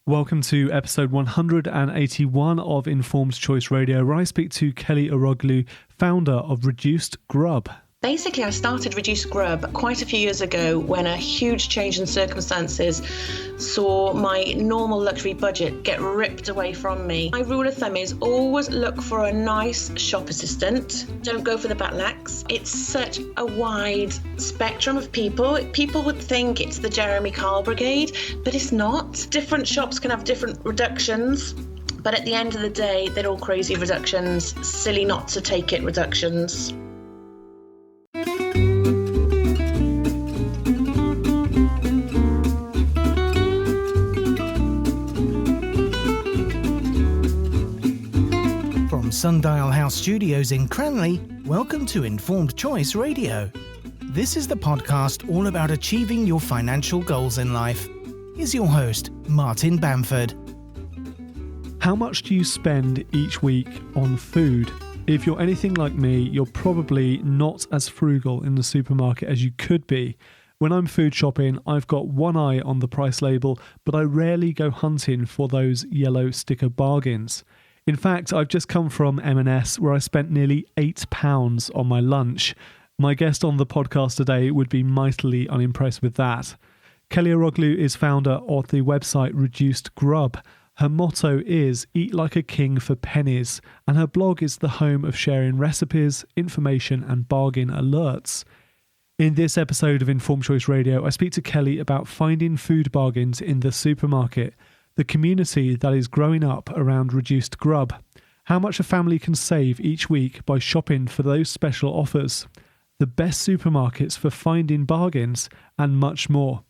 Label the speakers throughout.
Speaker 1: Welcome to episode 181 of Informed Choice Radio, where I speak to Kelly Eroglu, founder of Reduced Grub.
Speaker 2: Basically, I started Reduced Grub quite a few years ago when a huge change in circumstances saw my normal luxury budget get ripped away from me. My rule of thumb is always look for a nice shop assistant. Don't go for the batlacks. It's such a wide spectrum of people. People would think it's the Jeremy Kyle Brigade, but it's not. Different shops can have different reductions. But at the end of the day, they're all crazy reductions, silly not to take it reductions.
Speaker 3: Sundial House Studios in Cranley, welcome to Informed Choice Radio. This is the podcast all about achieving your financial goals in life. Here's your host, Martin Bamford.
Speaker 1: How much do you spend each week on food? If you're anything like me, you're probably not as frugal in the supermarket as you could be. When I'm food shopping, I've got one eye on the price label, but I rarely go hunting for those yellow sticker bargains. In fact, I've just come from M&S where I spent nearly £8 on my lunch. My guest on the podcast today would be mightily unimpressed with that. Kelly Eroglu is founder of the website Reduced Grub. Her motto is "Eat like a king for pennies," and her blog is the home of sharing recipes, information and bargain alerts. In this episode of Informed Choice Radio, I speak to Kelly about finding food bargains in the supermarket, the community that is growing up around Reduced Grub, how much a family can save each week by shopping for those special offers, the best supermarkets for finding bargains, and much more.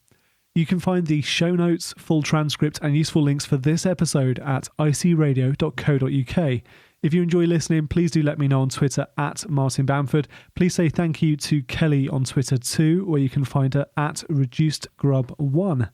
Speaker 1: You can find the show notes, full transcript, and useful links for this episode at icradio.co.uk. If you enjoy listening, please do let me know on Twitter at Martin Bamford. Please say thank you to Kelly on Twitter too, where you can find her at ReducedGrub1.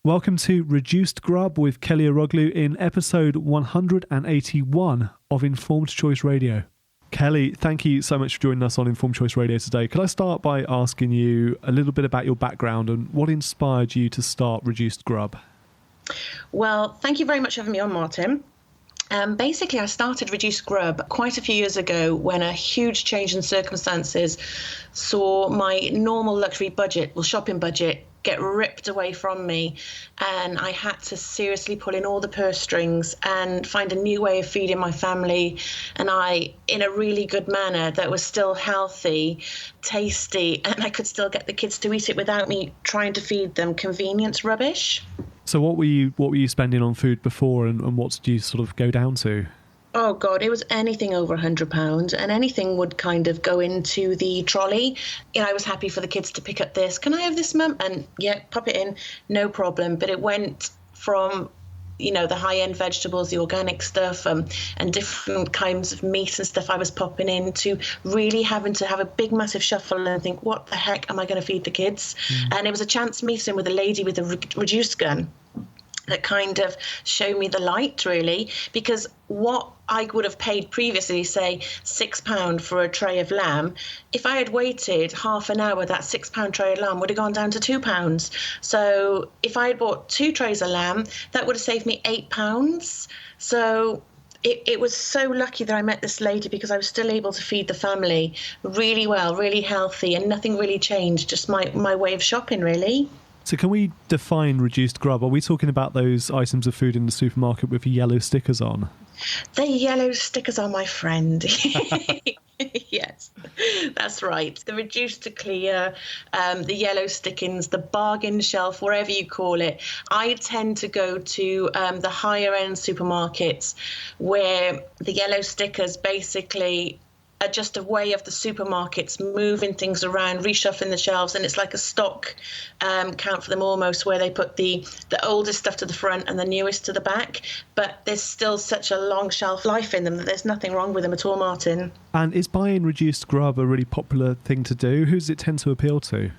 Speaker 1: Welcome to Reduced Grub with Kelly Eroglu in episode 181 of Informed Choice Radio. Kelly, thank you so much for joining us on Informed Choice Radio today. Could I start by asking you a little bit about your background and what inspired you to start Reduced Grub?
Speaker 2: Well, thank you very much for having me on, Martin. Basically, I started Reduced Grub quite a few years ago when a huge change in circumstances saw my normal luxury budget, shopping budget, get ripped away from me, and I had to seriously pull in all the purse strings and find a new way of feeding my family, and in a really good manner that was still healthy, tasty, and I could still get the kids to eat it without me trying to feed them convenience rubbish.
Speaker 1: So what were you spending on food before, and what did you sort of go down to?
Speaker 2: Oh, God, it was anything over £100, and anything would kind of go into the trolley. I was happy for the kids to pick up this. Can I have this, Mum? And yeah, pop it in, no problem. But it went from, the high-end vegetables, the organic stuff, and different kinds of meat and stuff I was popping in, to really having to have a big, massive shuffle and think, what the heck am I going to feed the kids? And it was a chance meeting with a lady with a reduced gun that kind of showed me the light, really, because what I would have paid previously, say £6 for a tray of lamb, if I had waited half an hour, that £6 tray of lamb would have gone down to £2. So if I had bought 2 trays of lamb, that would have saved me £8. So it was so lucky that I met this lady, because I was still able to feed the family really well, really healthy, and nothing really changed, just my way of shopping, really.
Speaker 1: So can we define Reduced Grub? Are we talking about those items of food in the supermarket with yellow stickers on?
Speaker 2: The yellow stickers are my friend. Yes, that's right. The reduced to clear, the yellow stickings, the bargain shelf, wherever you call it. I tend to go to the higher end supermarkets where the yellow stickers basically are just a way of the supermarkets moving things around, reshuffling the shelves, and it's like a stock count for them almost, where they put the oldest stuff to the front and the newest to the back, but there's still such a long shelf life in them that there's nothing wrong with them at all, Martin.
Speaker 1: And is buying Reduced Grub a really popular thing to do? Who does it tend to appeal to?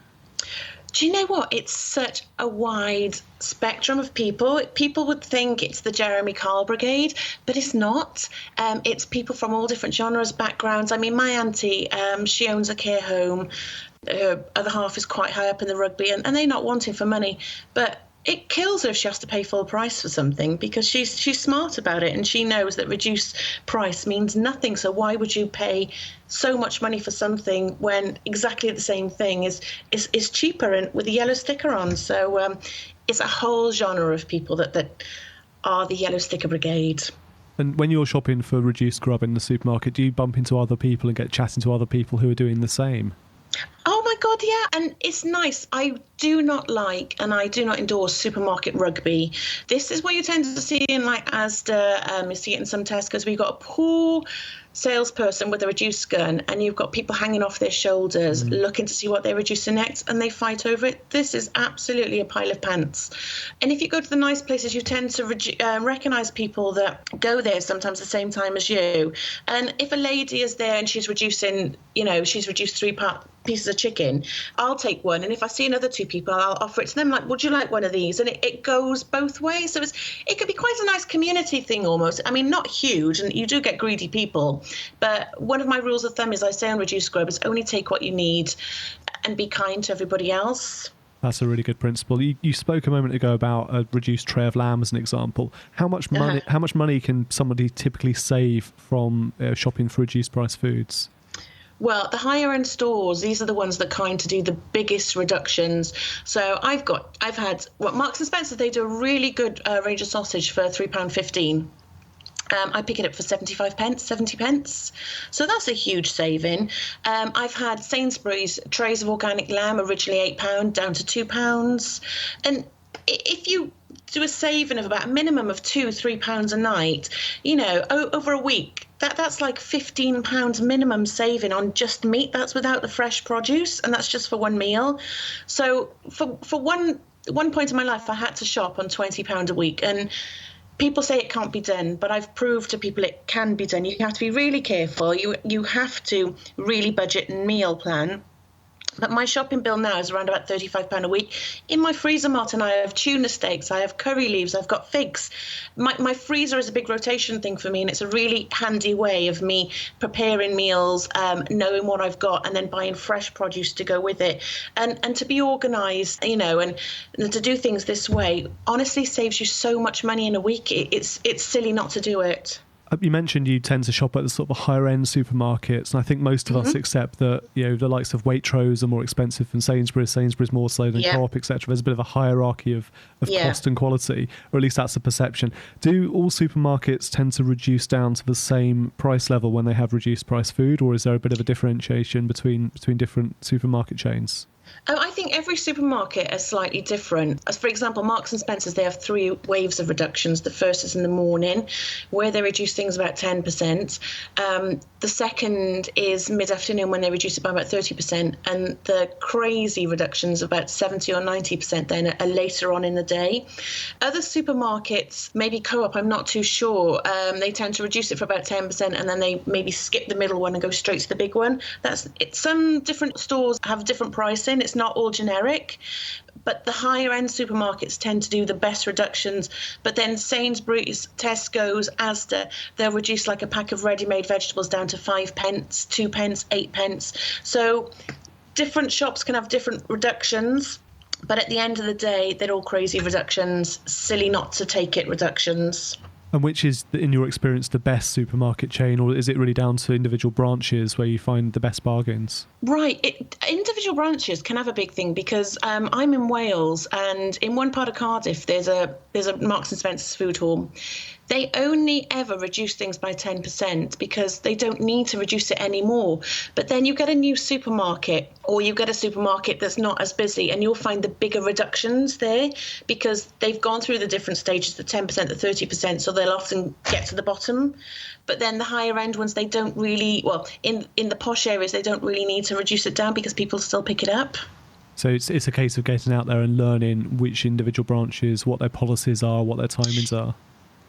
Speaker 2: Do you know what? It's such a wide spectrum of people. People would think it's the Jeremy Kyle Brigade, but it's not. It's people from all different genres, backgrounds. I mean, my auntie, she owns a care home. Her other half is quite high up in the rugby, and they're not wanting for money. But it kills her if she has to pay full price for something, because she's smart about it and she knows that reduced price means nothing. So why would you pay so much money for something when exactly the same thing is cheaper and with a yellow sticker on? So it's a whole genre of people that are the yellow sticker brigade.
Speaker 1: And when you're shopping for Reduced Grub in the supermarket, do you bump into other people and get chatting to other people who are doing the same?
Speaker 2: Oh my God, yeah. And it's nice. I do not like and I do not endorse supermarket rugby. This is what you tend to see in like Asda, you see it in some Tesco's, where you've got a poor salesperson with a reduced gun and you've got people hanging off their shoulders looking to see what they're reducing next, and they fight over it. This is absolutely a pile of pants. And if you go to the nice places, you tend to recognise people that go there sometimes the same time as you. And if a lady is there and she's reducing, she's reduced 3 pieces of chicken, I'll take one, and if I see another 2 people, I'll offer it to them, like, would you like one of these? And it goes both ways. So it could be quite a nice community thing almost. I mean, not huge, and you do get greedy people, but one of my rules of thumb is, I say on Reduced Grub, is only take what you need and be kind to everybody else.
Speaker 1: That's a really good principle. You spoke a moment ago about a reduced tray of lamb as an example. How much money can somebody typically save from shopping for reduced price foods?
Speaker 2: Well, the higher end stores, these are the ones that kind to do the biggest reductions. So I've had Marks and Spencer, they do a really good range of sausage for £3.15. I pick it up for 70 pence. So that's a huge saving. I've had Sainsbury's trays of organic lamb, originally £8 down to £2. And if you do a saving of about a minimum of £2-3 a night, over a week, that's like £15 minimum saving on just meat. That's without the fresh produce, and that's just for one meal. So for one point in my life, I had to shop on £20 a week, and people say it can't be done, but I've proved to people it can be done. You have to be really careful. You have to really budget and meal plan. But my shopping bill now is around about £35 a week. In my freezer, Martin, I have tuna steaks, I have curry leaves, I've got figs. My freezer is a big rotation thing for me, and it's a really handy way of me preparing meals, knowing what I've got, and then buying fresh produce to go with it. And to be organised, and to do things this way, honestly saves you so much money in a week. It's silly not to do it.
Speaker 1: You mentioned you tend to shop at the sort of higher end supermarkets, and I think most of us accept that the likes of Waitrose are more expensive than Sainsbury's more so than Co-op, etc. There's a bit of a hierarchy of cost and quality, or at least that's the perception. Do all supermarkets tend to reduce down to the same price level when they have reduced price food, or is there a bit of a differentiation between different supermarket chains?
Speaker 2: I think every supermarket is slightly different. As for example, Marks and Spencer's, they have 3 waves of reductions. The first is in the morning, where they reduce things about 10%. The second is mid-afternoon, when they reduce it by about 30%. And the crazy reductions, about 70 or 90%, then are later on in the day. Other supermarkets, maybe Co-op, I'm not too sure. They tend to reduce it for about 10%, and then they maybe skip the middle one and go straight to the big one. Some different stores have different pricing. It's not all generic, but the higher end supermarkets tend to do the best reductions. But then Sainsbury's, Tesco's, Asda, they'll reduce like a pack of ready-made vegetables down to 5 pence, 2 pence, 8 pence. So different shops can have different reductions, but at the end of the day, they're all crazy reductions, silly not to take it reductions.
Speaker 1: And which is, in your experience, the best supermarket chain, or is it really down to individual branches where you find the best bargains?
Speaker 2: Right. Individual branches can have a big thing, because I'm in Wales, and in one part of Cardiff, there's a Marks and Spencer's food hall. They only ever reduce things by 10% because they don't need to reduce it anymore. But then you get a new supermarket, or you get a supermarket that's not as busy, and you'll find the bigger reductions there because they've gone through the different stages, the 10%, the 30%, so they'll often get to the bottom. But then the higher end ones, they don't really, in the posh areas, they don't really need to reduce it down because people still pick it up.
Speaker 1: So it's a case of getting out there and learning which individual branches, what their policies are, what their timings are.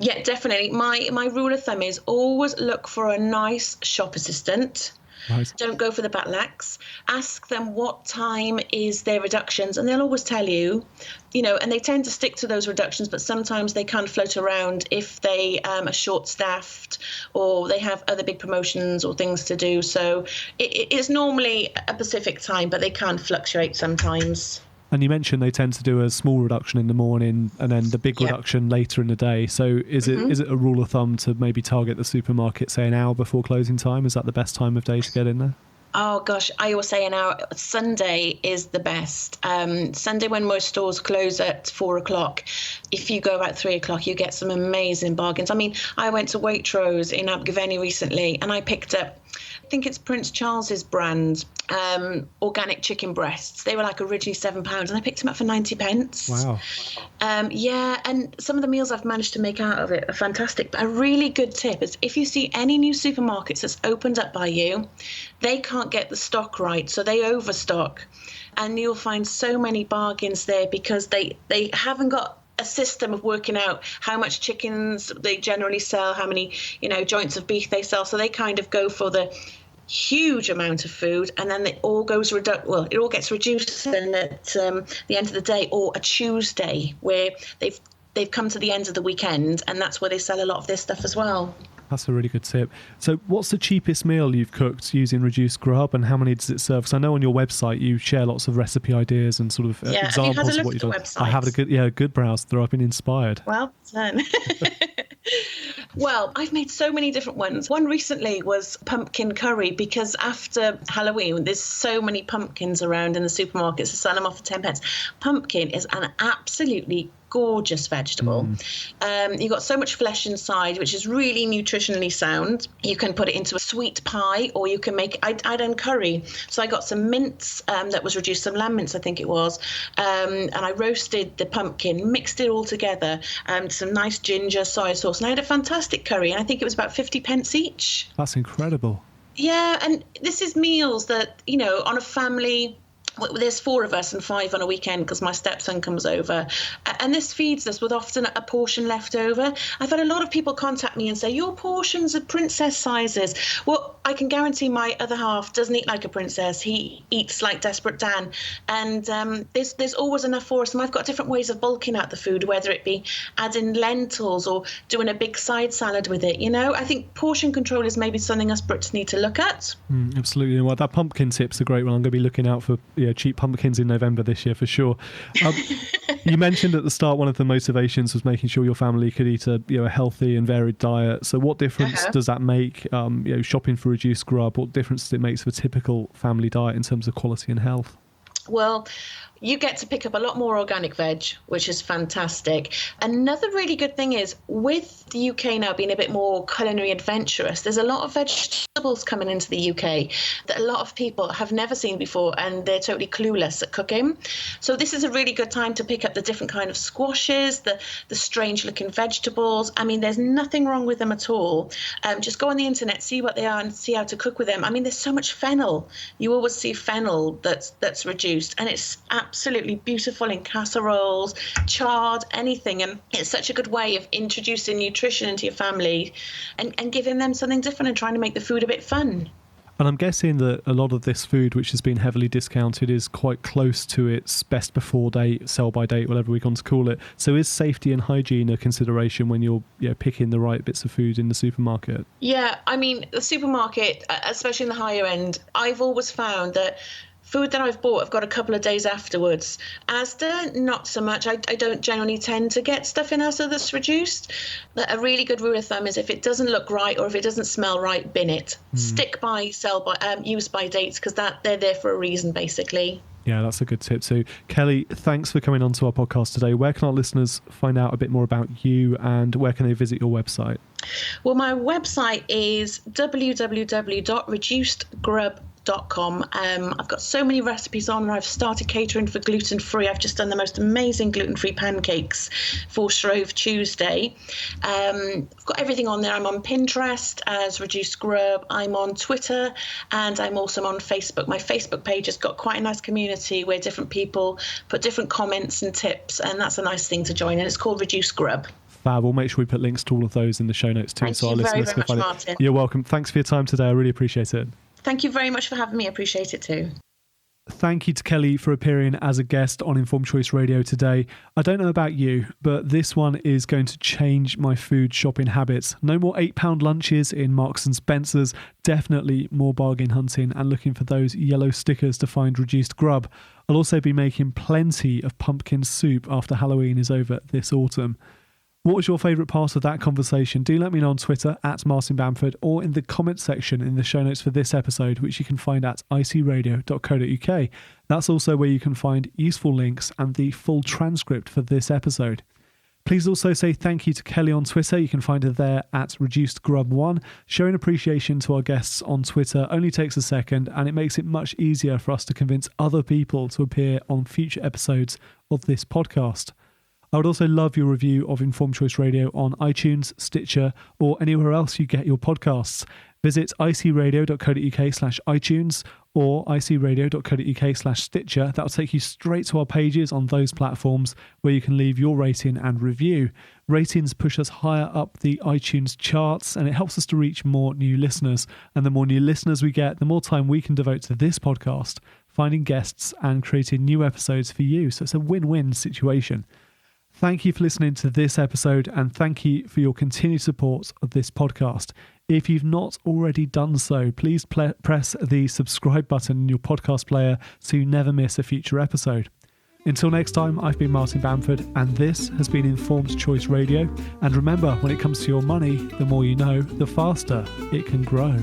Speaker 2: Yeah, definitely. My rule of thumb is always look for a nice shop assistant. Right. Don't go for the batlacks. Ask them what time is their reductions, and they'll always tell you, and they tend to stick to those reductions, but sometimes they can float around if they are short-staffed or they have other big promotions or things to do. So it is normally a specific time, but they can fluctuate sometimes.
Speaker 1: And you mentioned they tend to do a small reduction in the morning and then the big reduction later in the day. So is it a rule of thumb to maybe target the supermarket, say, an hour before closing time? Is that the best time of day to get in there?
Speaker 2: Oh, gosh, I always say an hour. Sunday is the best. Sunday, when most stores close at 4 o'clock, if you go about 3 o'clock, you get some amazing bargains. I mean, I went to Waitrose in Abergavenny recently and I picked up, I think it's Prince Charles's brand, organic chicken breasts. They were like originally £7 and I picked them up for 90 pence.
Speaker 1: Wow.
Speaker 2: Yeah, and some of the meals I've managed to make out of it are fantastic. But a really good tip is if you see any new supermarkets that's opened up by you, they can't get the stock right, so they overstock. And you'll find so many bargains there because they haven't got a system of working out how much chickens they generally sell, how many, joints of beef they sell. So they kind of go for the huge amount of food, and then it all gets reduced then at the end of the day, or a Tuesday where they've come to the end of the weekend, and that's where they sell a lot of this stuff as well.
Speaker 1: That's a really good tip. So what's the cheapest meal you've cooked using Reduced Grub, and how many does it serve? Because I know on your website you share lots of recipe ideas and sort of examples of what you've done.
Speaker 2: Website?
Speaker 1: I have a good browse through. I've been inspired.
Speaker 2: Well done. Well, I've made so many different ones. One recently was pumpkin curry, because after Halloween, there's so many pumpkins around in the supermarkets to sell them off for 10 pence. Pumpkin is an absolutely gorgeous vegetable. You've got so much flesh inside, which is really nutritionally sound. You can put it into a sweet pie, or you can make I done curry. So I got some mince that was reduced, some lamb mince I think it was, and I roasted the pumpkin, mixed it all together, some nice ginger, soy sauce, and I had a fantastic curry, and I think it was about 50 pence each.
Speaker 1: That's incredible.
Speaker 2: Yeah, and this is meals that, on a family. There's 4 of us and 5 on a weekend because my stepson comes over, and this feeds us with often a portion left over. I've had a lot of people contact me and say, your portions are princess sizes. Well, I can guarantee my other half doesn't eat like a princess. He eats like Desperate Dan, and there's always enough for us. And I've got different ways of bulking out the food, whether it be adding lentils or doing a big side salad with it. I think portion control is maybe something us Brits need to look at.
Speaker 1: Absolutely. Well, that pumpkin tip's a great one. I'm going to be looking out for cheap pumpkins in November this year for sure. You mentioned at the start one of the motivations was making sure your family could eat a healthy and varied diet. So what difference does that make? Shopping for Reduced Grub, what difference does it make to a typical family diet in terms of quality and health?
Speaker 2: Well, you get to pick up a lot more organic veg, which is fantastic. Another really good thing is, with the UK now being a bit more culinary adventurous, there's a lot of vegetables coming into the UK that a lot of people have never seen before, and they're totally clueless at cooking. So this is a really good time to pick up the different kind of squashes, the strange looking vegetables. I mean, there's nothing wrong with them at all. Just go on the internet, see what they are and see how to cook with them. I mean, there's so much fennel. You always see fennel that's reduced, and it's absolutely beautiful in casseroles, charred, anything. And it's such a good way of introducing nutrition into your family and giving them something different and trying to make the food a bit fun.
Speaker 1: And I'm guessing that a lot of this food, which has been heavily discounted, is quite close to its best before date, sell by date, whatever we want to call it. So is safety and hygiene a consideration when you're picking the right bits of food in the supermarket? Yeah,
Speaker 2: I mean, the supermarket, especially in the higher end, I've always found that food that I've bought, I've got a couple of days afterwards. Asda, not so much. I don't generally tend to get stuff in Asda that's reduced. But a really good rule of thumb is if it doesn't look right or if it doesn't smell right, bin it. Stick by, sell by, use by dates, because they're there for a reason, basically.
Speaker 1: Yeah, that's a good tip. So, Kelly, thanks for coming on to our podcast today. Where can our listeners find out a bit more about you, and where can they visit your website?
Speaker 2: Well, my website is www.reducedgrub.com. I've got so many recipes on there. I've started catering for gluten-free. I've just done the most amazing gluten-free pancakes for Shrove Tuesday. I've got everything on there. I'm on Pinterest as Reduced Grub. I'm on Twitter, and I'm also on Facebook. My Facebook page has got quite a nice community where different people put different comments and tips, and that's a nice thing to join. And it's called Reduced Grub.
Speaker 1: Fab. We'll make sure we put links to all of those in the show notes too.
Speaker 2: Thank you very much, Martin.
Speaker 1: You're welcome. Thanks for your time today. I really appreciate it.
Speaker 2: Thank you very much for having me. I appreciate it too.
Speaker 1: thank you to Kelly for appearing as a guest on Informed Choice Radio today. I don't know about you, but this one is going to change my food shopping habits. No more £8 lunches in Marks and Spencer's, definitely more bargain hunting and looking for those yellow stickers to find Reduced Grub. I'll also be making plenty of pumpkin soup after Halloween is over this autumn. What was your favourite part of that conversation? Do let me know on Twitter at Martin Bamford or in the comments section in the show notes for this episode, which you can find at icradio.co.uk. That's also where you can find useful links and the full transcript for this episode. Please also say thank you to Kelly on Twitter. You can find her there at Reduced Grub 1. Showing appreciation to our guests on Twitter only takes a second, and it makes it much easier for us to convince other people to appear on future episodes of this podcast. I would also love your review of Informed Choice Radio on iTunes, Stitcher, or anywhere else you get your podcasts. Visit icradio.co.uk/iTunes or icradio.co.uk/Stitcher. That'll take you straight to our pages on those platforms where you can leave your rating and review. Ratings push us higher up the iTunes charts, and it helps us to reach more new listeners. And the more new listeners we get, the more time we can devote to this podcast, finding guests and creating new episodes for you. So it's a win-win situation. Thank you for listening to this episode, and thank you for your continued support of this podcast. If you've not already done so, please press the subscribe button in your podcast player so you never miss a future episode. Until next time, I've been Martin Bamford, and this has been Informed Choice Radio. And remember, when it comes to your money, the more you know, the faster it can grow.